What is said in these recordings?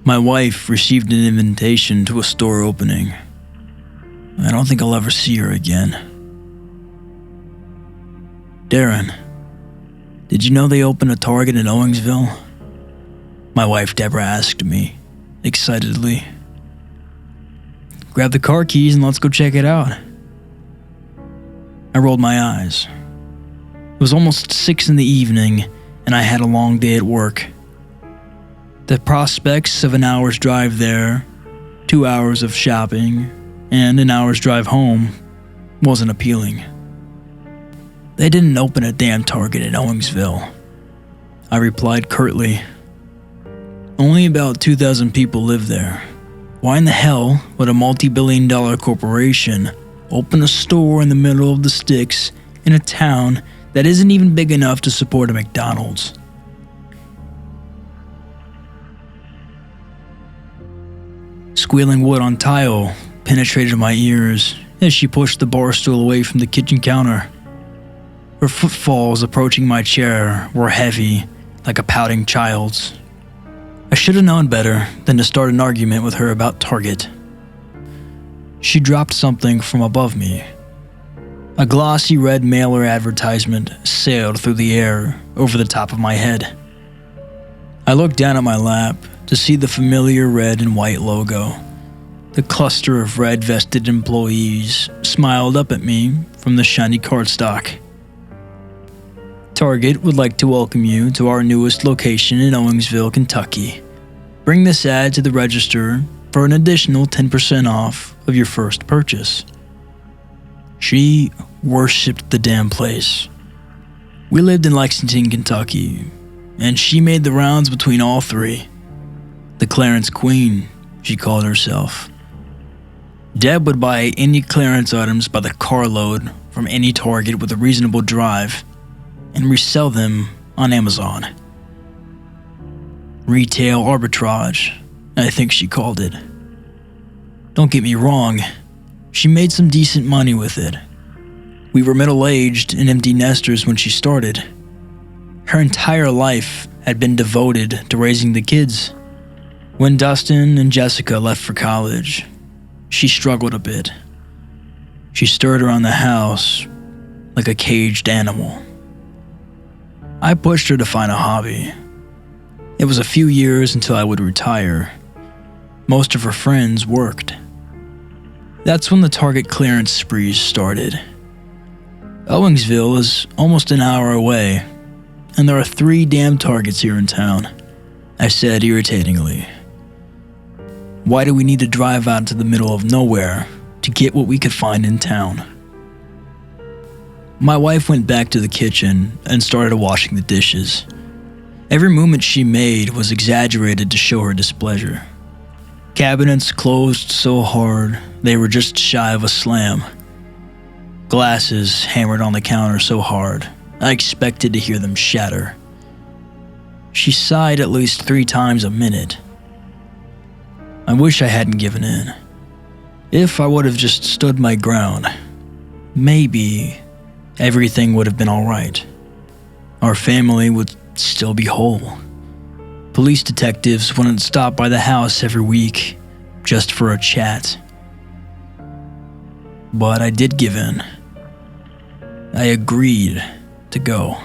My wife received an invitation to a store opening. I don't think I'll ever see her again. Darren, did you know they opened a Target in Owingsville? My wife Deborah asked me, excitedly. Grab the car keys and let's go check it out. I rolled my eyes. It was almost 6 in the evening and I had a long day at work. The prospects of an hour's drive there, 2 hours of shopping, and an hour's drive home wasn't appealing. They didn't open a damn Target in Owingsville, I replied curtly. Only about 2,000 people live there. Why in the hell would a multi-billion-dollar corporation open a store in the middle of the sticks in a town that isn't even big enough to support a McDonald's? Squealing wood on tile penetrated my ears as she pushed the bar stool away from the kitchen counter. Her footfalls approaching my chair were heavy, like a pouting child's. I should have known better than to start an argument with her about Target. She dropped something from above me. A glossy red mailer advertisement sailed through the air over the top of my head. I looked down at my lap to see the familiar red and white logo. The cluster of red-vested employees smiled up at me from the shiny cardstock. Target would like to welcome you to our newest location in Owingsville, Kentucky. Bring this ad to the register for an additional 10% off of your first purchase. She worshipped the damn place. We lived in Lexington, Kentucky, and she made the rounds between all three. The clearance queen, she called herself. Deb would buy any clearance items by the carload from any Target with a reasonable drive and resell them on Amazon. Retail arbitrage, I think she called it. Don't get me wrong, she made some decent money with it. We were middle-aged and empty nesters when she started. Her entire life had been devoted to raising the kids. When Dustin and Jessica left for college, she struggled a bit. She stirred around the house like a caged animal. I pushed her to find a hobby. It was a few years until I would retire. Most of her friends worked. That's when the Target clearance sprees started. Owingsville is almost an hour away, and there are 3 damn Targets here in town, I said irritatingly. Why do we need to drive out to the middle of nowhere to get what we could find in town? My wife went back to the kitchen and started washing the dishes. Every movement she made was exaggerated to show her displeasure. Cabinets closed so hard they were just shy of a slam. Glasses hammered on the counter so hard I expected to hear them shatter. She sighed at least 3 times a minute. I wish I hadn't given in. If I would have just stood my ground, maybe everything would have been alright. Our family would still be whole. Police detectives wouldn't stop by the house every week just for a chat. But I did give in. I agreed to go.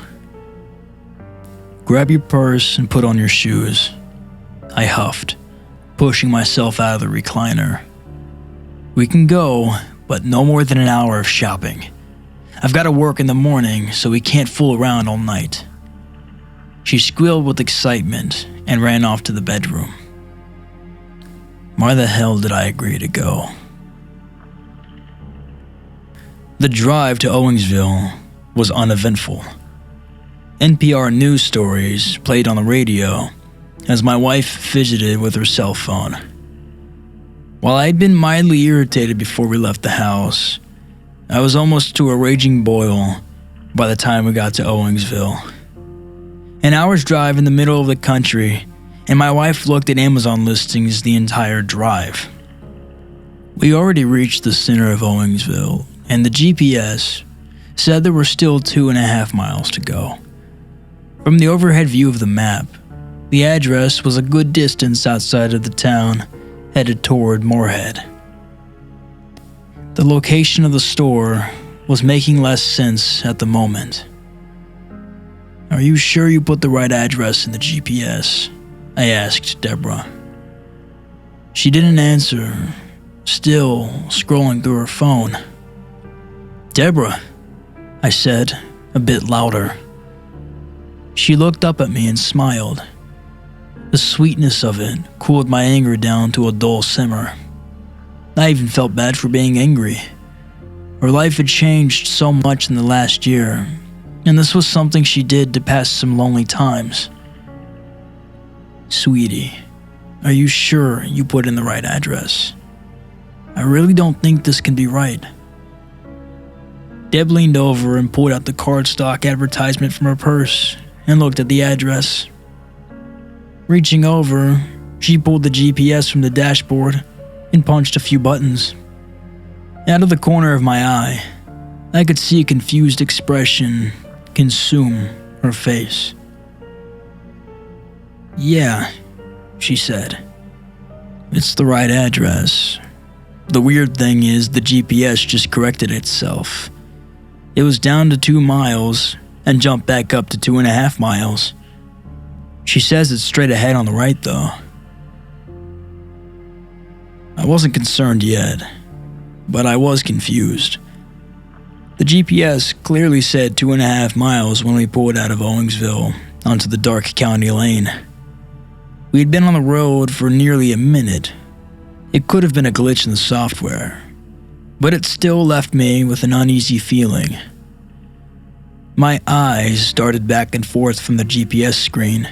Grab your purse and put on your shoes, I huffed, pushing myself out of the recliner. We can go, but no more than an hour of shopping. I've got to work in the morning, so we can't fool around all night. She squealed with excitement and ran off to the bedroom. Why the hell did I agree to go? The drive to Owingsville was uneventful. NPR news stories played on the radio as my wife fidgeted with her cell phone. While I had been mildly irritated before we left the house, I was almost to a raging boil by the time we got to Owingsville. An hour's drive in the middle of the country, and my wife looked at Amazon listings the entire drive. We already reached the center of Owingsville, and the GPS said there were still 2.5 miles to go. From the overhead view of the map, The address was a good distance outside of the town, headed toward Moorhead. The location of the store was making less sense at the moment. "Are you sure you put the right address in the GPS?" I asked Deborah. She didn't answer, still scrolling through her phone. "Deborah," I said, a bit louder. She looked up at me and smiled. The sweetness of it cooled my anger down to a dull simmer. I even felt bad for being angry. Her life had changed so much in the last year, and this was something she did to pass some lonely times. "Sweetie, are you sure you put in the right address? I really don't think this can be right." Deb leaned over and pulled out the cardstock advertisement from her purse and looked at the address. Reaching over, she pulled the GPS from the dashboard and punched a few buttons. Out of the corner of my eye, I could see a confused expression consume her face. "Yeah," she said. "It's the right address. The weird thing is the GPS just corrected itself. It was down to 2 miles and jumped back up to 2.5 miles. She says it's straight ahead on the right though." I wasn't concerned yet, but I was confused. The GPS clearly said 2.5 miles when we pulled out of Owingsville onto the dark county lane. We had been on the road for nearly a minute. It could have been a glitch in the software, but it still left me with an uneasy feeling. My eyes darted back and forth from the GPS screen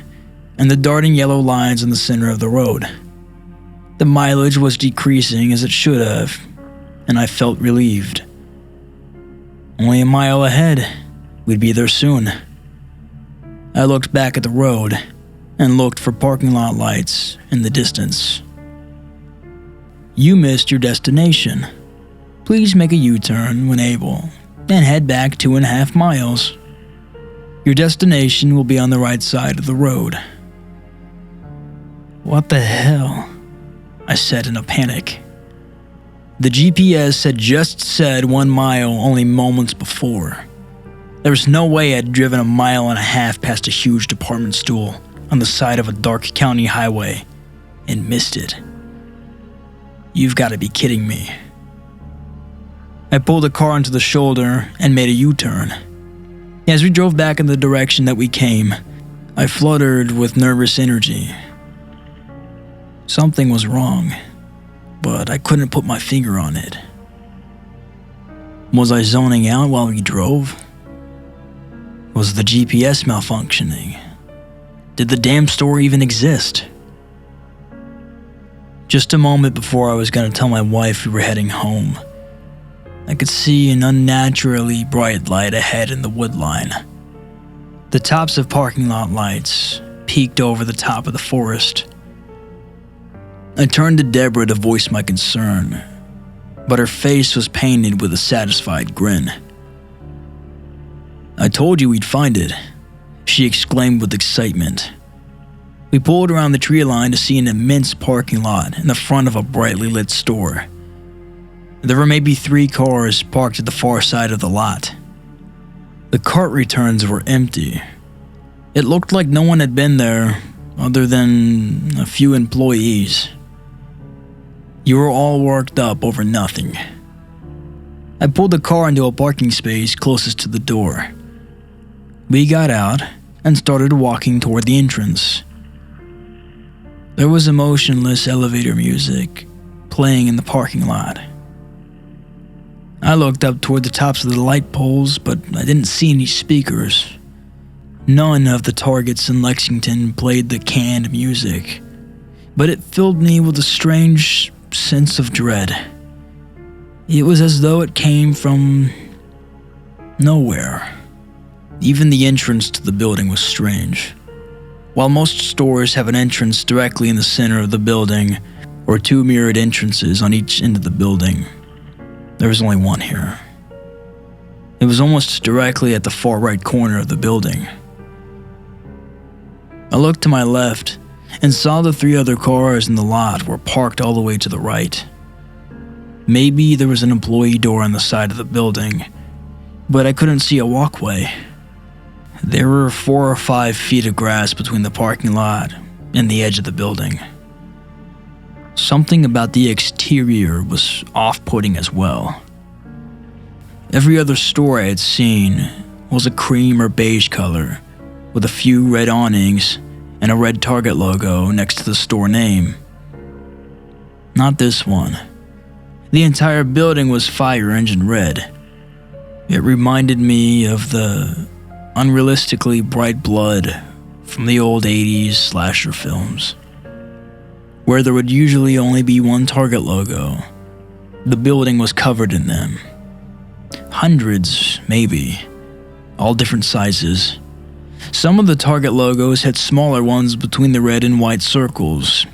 and the darting yellow lines in the center of the road. The mileage was decreasing as it should have, and I felt relieved. Only a mile ahead. We'd be there soon. I looked back at the road and looked for parking lot lights in the distance. "You missed your destination. Please make a U-turn when able and head back 2.5 miles. Your destination will be on the right side of the road." "What the hell?" I said in a panic. The GPS had just said 1 mile only moments before. There was no way I'd driven 1.5 miles past a huge department store on the side of a dark county highway and missed it. "You've got to be kidding me." I pulled the car into the shoulder and made a U-turn. As we drove back in the direction that we came, I fluttered with nervous energy. Something was wrong, but I couldn't put my finger on it. Was I zoning out while we drove? Was the GPS malfunctioning? Did the damn store even exist? Just a moment before I was going to tell my wife we were heading home, I could see an unnaturally bright light ahead in the woodline. The tops of parking lot lights peeked over the top of the forest. I turned to Deborah to voice my concern, but her face was painted with a satisfied grin. "I told you we'd find it," she exclaimed with excitement. We pulled around the tree line to see an immense parking lot in the front of a brightly lit store. There were maybe 3 cars parked at the far side of the lot. The cart returns were empty. It looked like no one had been there other than a few employees. You were all worked up over nothing. I pulled the car into a parking space closest to the door. We got out and started walking toward the entrance. There was emotionless elevator music playing in the parking lot. I looked up toward the tops of the light poles, but I didn't see any speakers. None of the Targets in Lexington played the canned music, but it filled me with a strange sense of dread. It was as though it came from nowhere. Even the entrance to the building was strange. While most stores have an entrance directly in the center of the building, or 2 mirrored entrances on each end of the building, there was only one here. It was almost directly at the far right corner of the building. I looked to my left and saw the 3 other cars in the lot were parked all the way to the right. Maybe there was an employee door on the side of the building, but I couldn't see a walkway. There were 4 or 5 feet of grass between the parking lot and the edge of the building. Something about the exterior was off-putting as well. Every other store I had seen was a cream or beige color, with a few red awnings and a red Target logo next to the store name. Not this one. The entire building was fire engine red. It reminded me of the unrealistically bright blood from the old 80s slasher films, where there would usually only be one Target logo. The building was covered in them. Hundreds, maybe, all different sizes. Some of the Target logos had smaller ones between the red and white circles.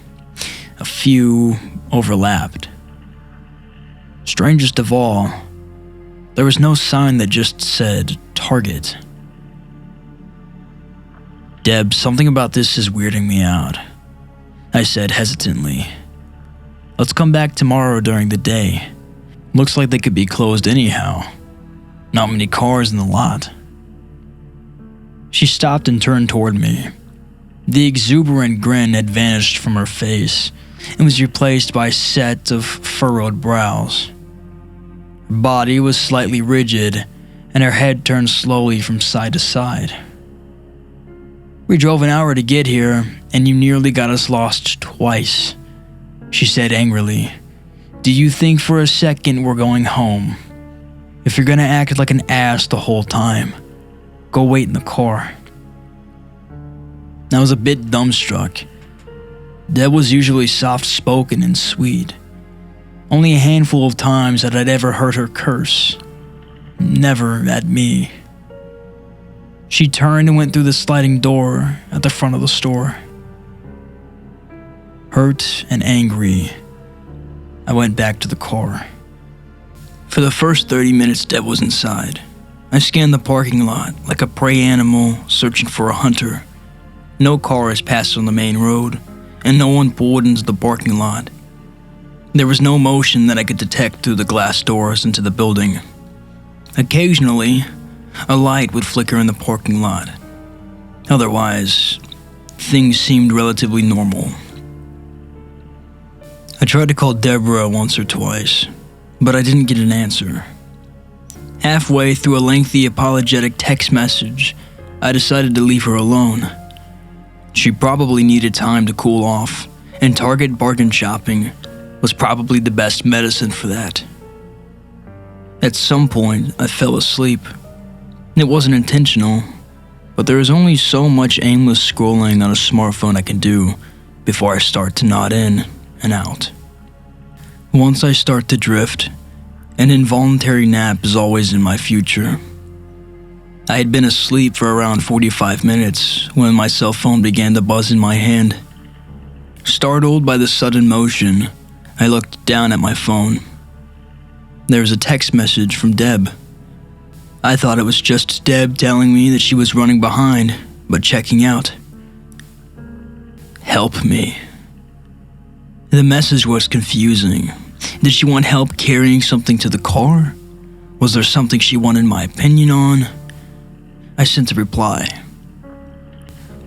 A few overlapped. Strangest of all, there was no sign that just said Target. "Deb, something about this is weirding me out," I said hesitantly. "Let's come back tomorrow during the day. Looks like they could be closed anyhow. Not many cars in the lot." She stopped and turned toward me. The exuberant grin had vanished from her face and was replaced by a set of furrowed brows. Her body was slightly rigid, and her head turned slowly from side to side. "We drove an hour to get here, and you nearly got us lost twice," she said angrily. "Do you think for a second we're going home? If you're gonna act like an ass the whole time, go wait in the car." I was a bit dumbstruck. Deb was usually soft-spoken and sweet. Only a handful of times that I'd ever heard her curse. Never at me. She turned and went through the sliding door at the front of the store. Hurt and angry, I went back to the car. For the first 30 minutes Deb was inside. I scanned the parking lot like a prey animal searching for a hunter. No cars passed on the main road, and no one pulled into the parking lot. There was no motion that I could detect through the glass doors into the building. Occasionally, a light would flicker in the parking lot. Otherwise, things seemed relatively normal. I tried to call Deborah once or twice, but I didn't get an answer. Halfway through a lengthy apologetic text message, I decided to leave her alone. She probably needed time to cool off, and Target bargain shopping was probably the best medicine for that. At some point, I fell asleep. It wasn't intentional, but there is only so much aimless scrolling on a smartphone I can do before I start to nod in and out. Once I start to drift, an involuntary nap is always in my future. I had been asleep for around 45 minutes when my cell phone began to buzz in my hand. Startled by the sudden motion, I looked down at my phone. There was a text message from Deb. I thought it was just Deb telling me that she was running behind, but checking out. "Help me." The message was confusing. Did she want help carrying something to the car? Was there something she wanted my opinion on? I sent a reply.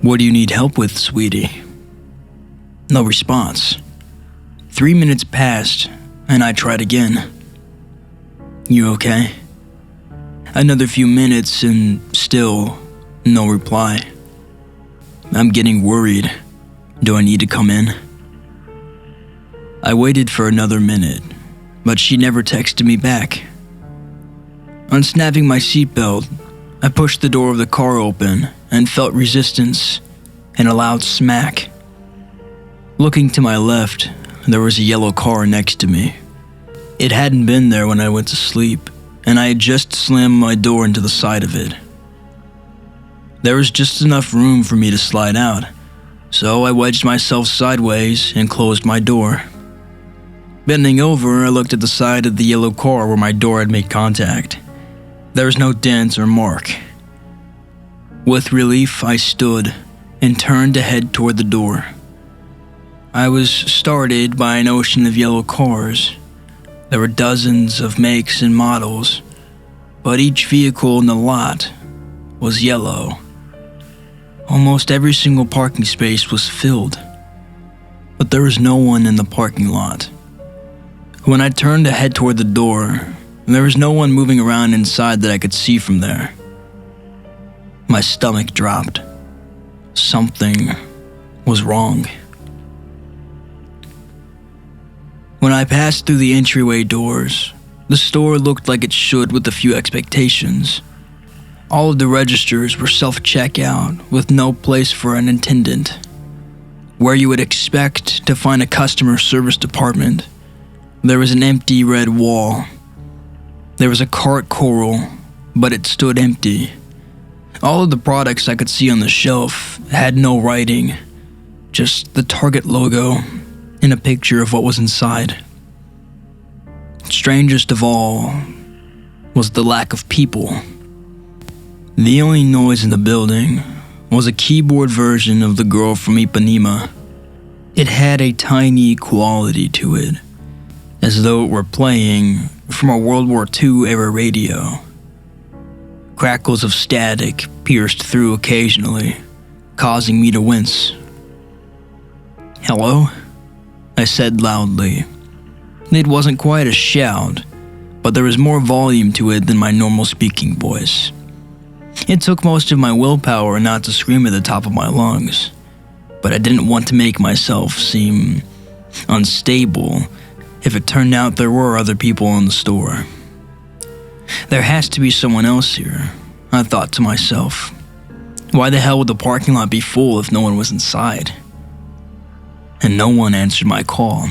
"What do you need help with, sweetie?" No response. 3 minutes passed, and I tried again. "You okay?" Another few minutes, and still no reply. I'm getting worried. Do I need to come in? I waited for another minute, but she never texted me back. Unsnapping my seatbelt, I pushed the door of the car open and felt resistance and a loud smack. Looking to my left, there was a yellow car next to me. It hadn't been there when I went to sleep, and I had just slammed my door into the side of it. There was just enough room for me to slide out, so I wedged myself sideways and closed my door. Bending over, I looked at the side of the yellow car where my door had made contact. There was no dent or mark. With relief, I stood and turned to head toward the door. I was started by an ocean of yellow cars. There were dozens of makes and models, but each vehicle in the lot was yellow. Almost every single parking space was filled, but there was no one in the parking lot. When I turned to head toward the door, there was no one moving around inside that I could see from there. My stomach dropped. Something was wrong. When I passed through the entryway doors, the store looked like it should with a few expectations. All of the registers were self-checkout with no place for an attendant. Where you would expect to find a customer service department, there was an empty red wall. There was a cart coral, but it stood empty. All of the products I could see on the shelf had no writing, just the Target logo and a picture of what was inside. Strangest of all was the lack of people. The only noise in the building was a keyboard version of The Girl from Ipanema. It had a tiny quality to it, as though it were playing from a World War II era radio. Crackles of static pierced through occasionally, causing me to wince. "Hello?" I said loudly. It wasn't quite a shout, but there was more volume to it than my normal speaking voice. It took most of my willpower not to scream at the top of my lungs, but I didn't want to make myself seem unstable if it turned out there were other people in the store. There has to be someone else here, I thought to myself. Why the hell would the parking lot be full if no one was inside? And no one answered my call.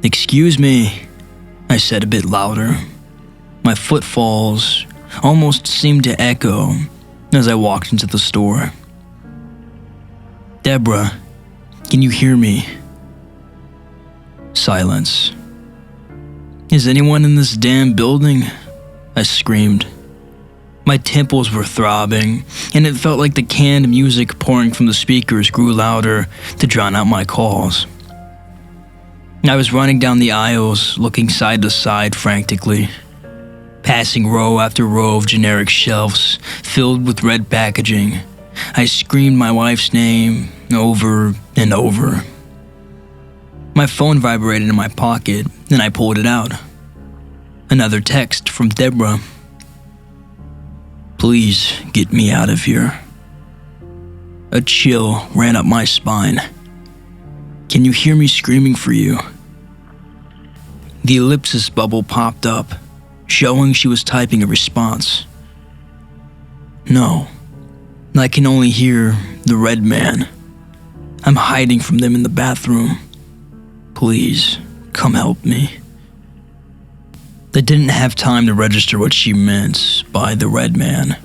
"Excuse me," I said a bit louder. My footfalls almost seemed to echo as I walked into the store. "Deborah, can you hear me?" Silence. "Is anyone in this damn building?" I screamed. My temples were throbbing, and it felt like the canned music pouring from the speakers grew louder to drown out my calls. I was running down the aisles, looking side to side frantically, passing row after row of generic shelves filled with red packaging. I screamed my wife's name over and over. My phone vibrated in my pocket, and I pulled it out. Another text from Deborah. "Please get me out of here." A chill ran up my spine. "Can you hear me screaming for you?" The ellipsis bubble popped up, showing she was typing a response. "No, I can only hear the red man. I'm hiding from them in the bathroom. Please, come help me." I didn't have time to register what she meant by the red man.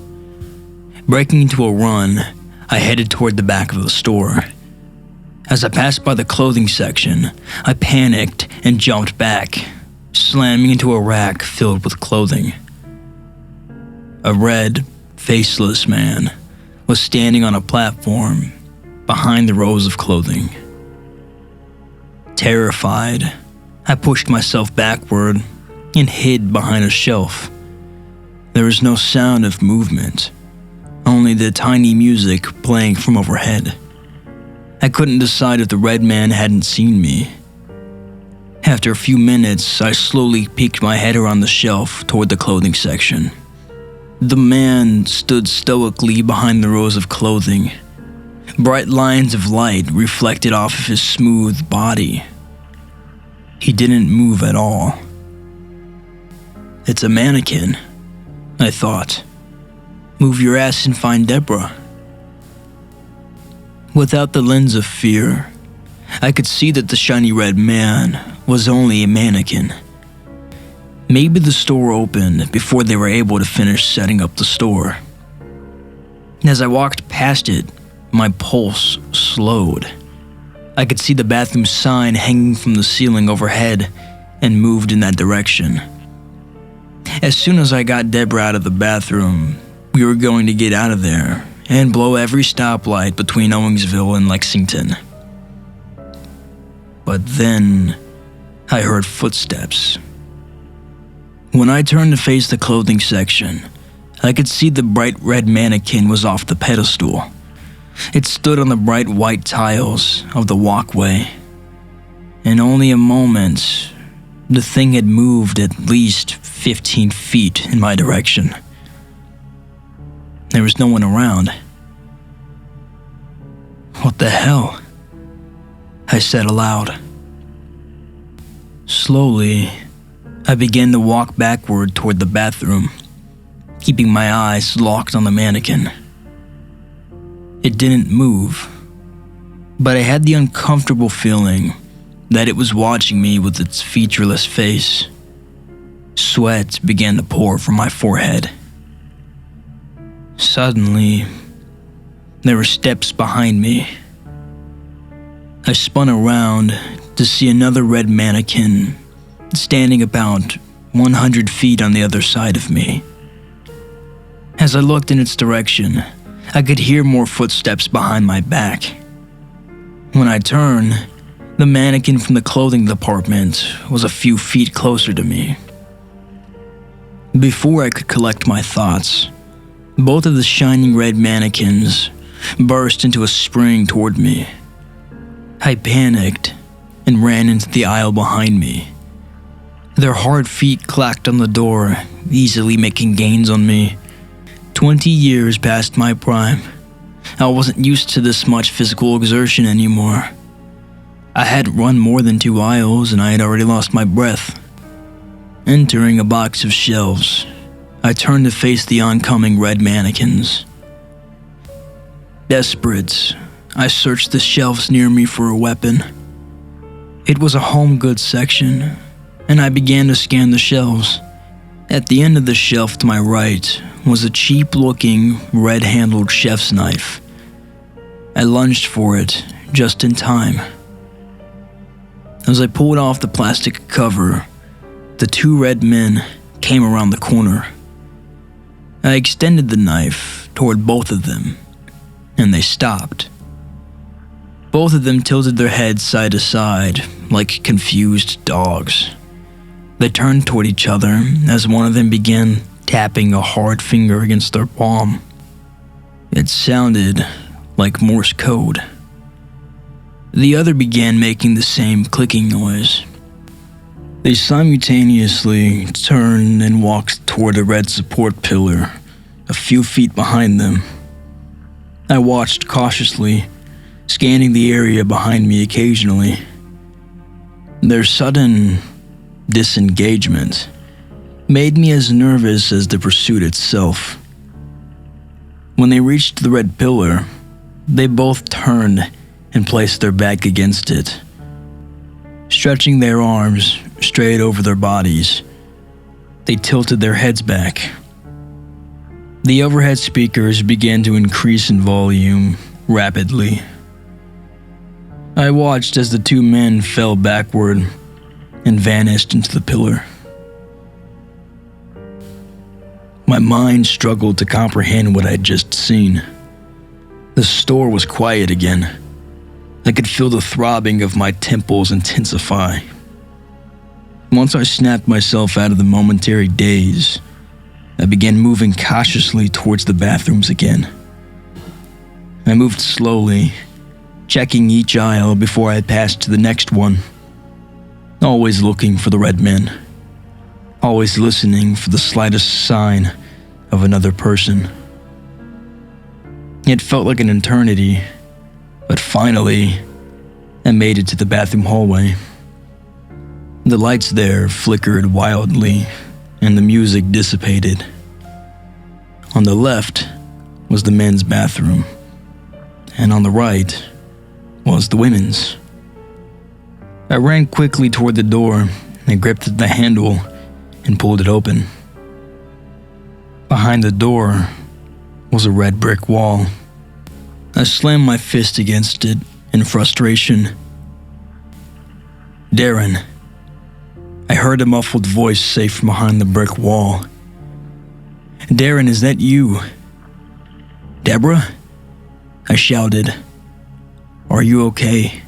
Breaking into a run, I headed toward the back of the store. As I passed by the clothing section, I panicked and jumped back, slamming into a rack filled with clothing. A red, faceless man was standing on a platform behind the rows of clothing. Terrified, I pushed myself backward and hid behind a shelf. There was no sound of movement, only the tiny music playing from overhead. I couldn't decide if the red man hadn't seen me. After a few minutes, I slowly peeked my head around the shelf toward the clothing section. The man stood stoically behind the rows of clothing. Bright lines of light reflected off of his smooth body. He didn't move at all. "It's a mannequin," I thought. "Move your ass and find Deborah." Without the lens of fear, I could see that the shiny red man was only a mannequin. Maybe the store opened before they were able to finish setting up the store. As I walked past it, my pulse slowed. I could see the bathroom sign hanging from the ceiling overhead and moved in that direction. As soon as I got Deborah out of the bathroom, we were going to get out of there and blow every stoplight between Owingsville and Lexington. But then I heard footsteps. When I turned to face the clothing section, I could see the bright red mannequin was off the pedestal. It stood on the bright white tiles of the walkway. In only a moment, the thing had moved at least 15 feet in my direction. There was no one around. "What the hell?" I said aloud. Slowly, I began to walk backward toward the bathroom, keeping my eyes locked on the mannequin. It didn't move, but I had the uncomfortable feeling that it was watching me with its featureless face. Sweat began to pour from my forehead. Suddenly, there were steps behind me. I spun around to see another red mannequin standing about 100 feet on the other side of me. As I looked in its direction, I could hear more footsteps behind my back. When I turned, the mannequin from the clothing department was a few feet closer to me. Before I could collect my thoughts, both of the shining red mannequins burst into a spring toward me. I panicked and ran into the aisle behind me. Their hard feet clacked on the door, easily making gains on me. 20 years past my prime. I wasn't used to this much physical exertion anymore. I hadn't run more than 2 aisles and I had already lost my breath. Entering a box of shelves, I turned to face the oncoming red mannequins. Desperate, I searched the shelves near me for a weapon. It was a home goods section, and I began to scan the shelves. At the end of the shelf to my right was a cheap-looking, red-handled chef's knife. I lunged for it just in time. As I pulled off the plastic cover, the 2 red men came around the corner. I extended the knife toward both of them, and they stopped. Both of them tilted their heads side to side, like confused dogs. They turned toward each other as one of them began tapping a hard finger against their palm. It sounded like Morse code. The other began making the same clicking noise. They simultaneously turned and walked toward a red support pillar a few feet behind them. I watched cautiously, scanning the area behind me occasionally. Their sudden disengagement made me as nervous as the pursuit itself. When they reached the red pillar, they both turned and placed their back against it, stretching their arms straight over their bodies. They tilted their heads back. The overhead speakers began to increase in volume rapidly. I watched as the 2 men fell backward and vanished into the pillar. My mind struggled to comprehend what I'd just seen. The store was quiet again. I could feel the throbbing of my temples intensify. Once I snapped myself out of the momentary daze, I began moving cautiously towards the bathrooms again. I moved slowly, checking each aisle before I passed to the next one. Always looking for the red men. Always listening for the slightest sign of another person. It felt like an eternity, but finally, I made it to the bathroom hallway. The lights there flickered wildly, and the music dissipated. On the left was the men's bathroom, and on the right was the women's. I ran quickly toward the door and gripped the handle and pulled it open. Behind the door was a red brick wall. I slammed my fist against it in frustration. "Darren," I heard a muffled voice say from behind the brick wall. "Darren, is that you?" "Deborah?" I shouted. "Are you okay?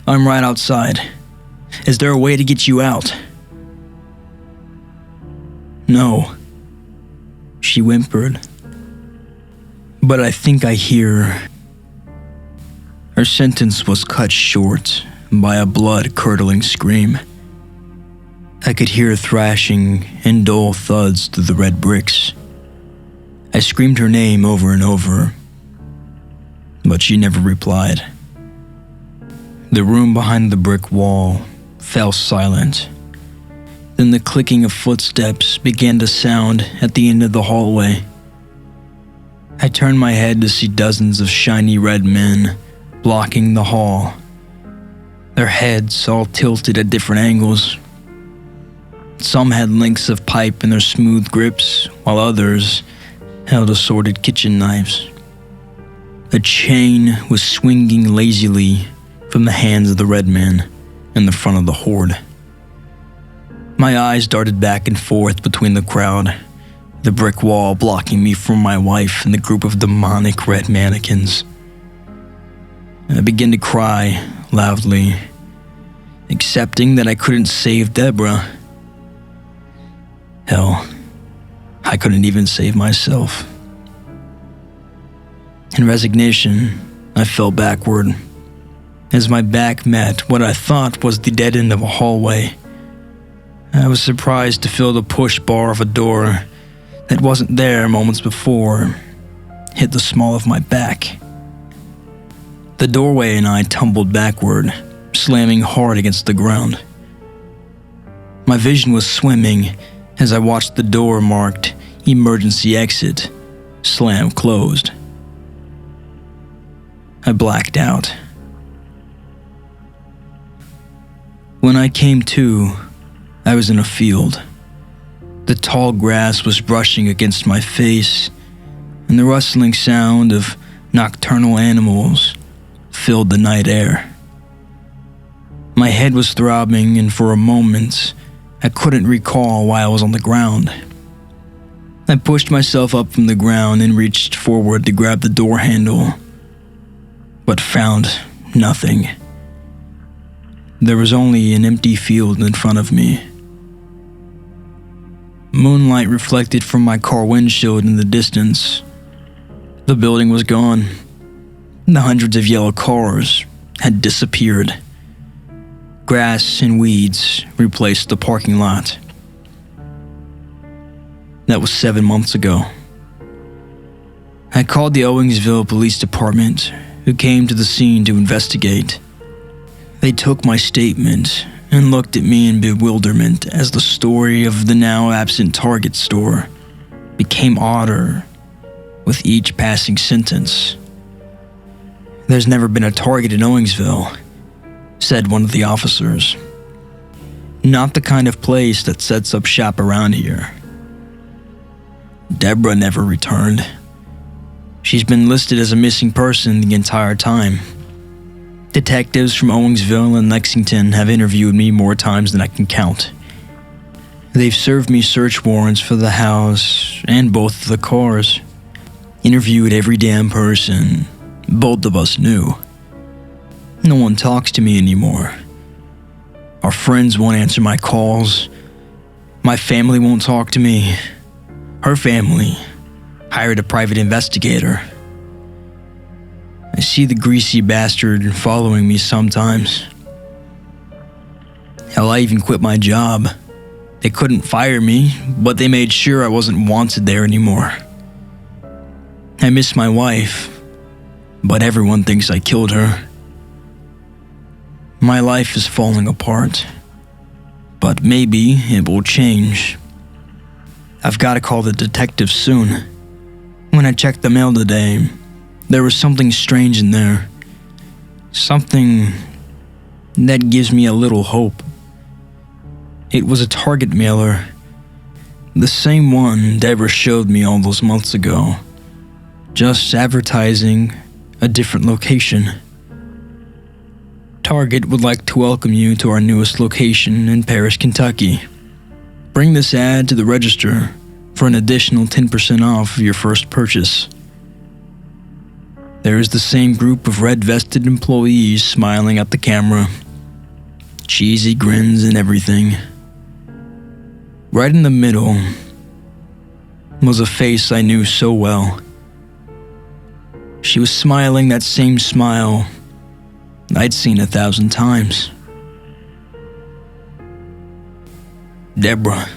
I'm right outside. Is there a way to get you out?" "No," she whimpered. "But I think I hear..." Her sentence was cut short by a blood-curdling scream. I could hear thrashing and dull thuds through the red bricks. I screamed her name over and over, but she never replied. The room behind the brick wall fell silent. Then the clicking of footsteps began to sound at the end of the hallway. I turned my head to see dozens of shiny red men blocking the hall, their heads all tilted at different angles. Some had lengths of pipe in their smooth grips, while others held assorted kitchen knives. A chain was swinging lazily from the hands of the red men in the front of the horde. My eyes darted back and forth between the crowd, the brick wall blocking me from my wife and the group of demonic red mannequins. I began to cry loudly, accepting that I couldn't save Deborah. Hell, I couldn't even save myself. In resignation, I fell backward as my back met what I thought was the dead end of a hallway. I was surprised to feel the push bar of a door that wasn't there moments before hit the small of my back. The doorway and I tumbled backward, slamming hard against the ground. My vision was swimming as I watched the door marked "Emergency Exit" slam closed. I blacked out. When I came to, I was in a field. The tall grass was brushing against my face, and the rustling sound of nocturnal animals filled the night air. My head was throbbing, and for a moment, I couldn't recall why I was on the ground. I pushed myself up from the ground and reached forward to grab the door handle, but found nothing. There was only an empty field in front of me. Moonlight reflected from my car windshield in the distance. The building was gone. The hundreds of yellow cars had disappeared. Grass and weeds replaced the parking lot. That was 7 months ago. I called the Owingsville Police Department, who came to the scene to investigate. They took my statement and looked at me in bewilderment as the story of the now absent Target store became odder with each passing sentence. "There's never been a Target in Owingsville," said one of the officers. "Not the kind of place that sets up shop around here." Deborah never returned. She's been listed as a missing person the entire time. Detectives from Owingsville and Lexington have interviewed me more times than I can count. They've served me search warrants for the house and both of the cars. Interviewed every damn person both of us knew. No one talks to me anymore. Our friends won't answer my calls. My family won't talk to me. Her family hired a private investigator. I see the greasy bastard following me sometimes. Hell, I even quit my job. They couldn't fire me, but they made sure I wasn't wanted there anymore. I miss my wife, but everyone thinks I killed her. My life is falling apart, but maybe it will change. I've got to call the detectives soon. When I checked the mail today, there was something strange in there. Something that gives me a little hope. It was a Target mailer. The same one Deborah showed me all those months ago. Just advertising a different location. Target would like to welcome you to our newest location in Paris, Kentucky. Bring this ad to the register for an additional 10% off of your first purchase. There is the same group of red-vested employees smiling at the camera, cheesy grins and everything. Right in the middle was a face I knew so well. She was smiling that same smile I'd seen 1,000 times. Deborah.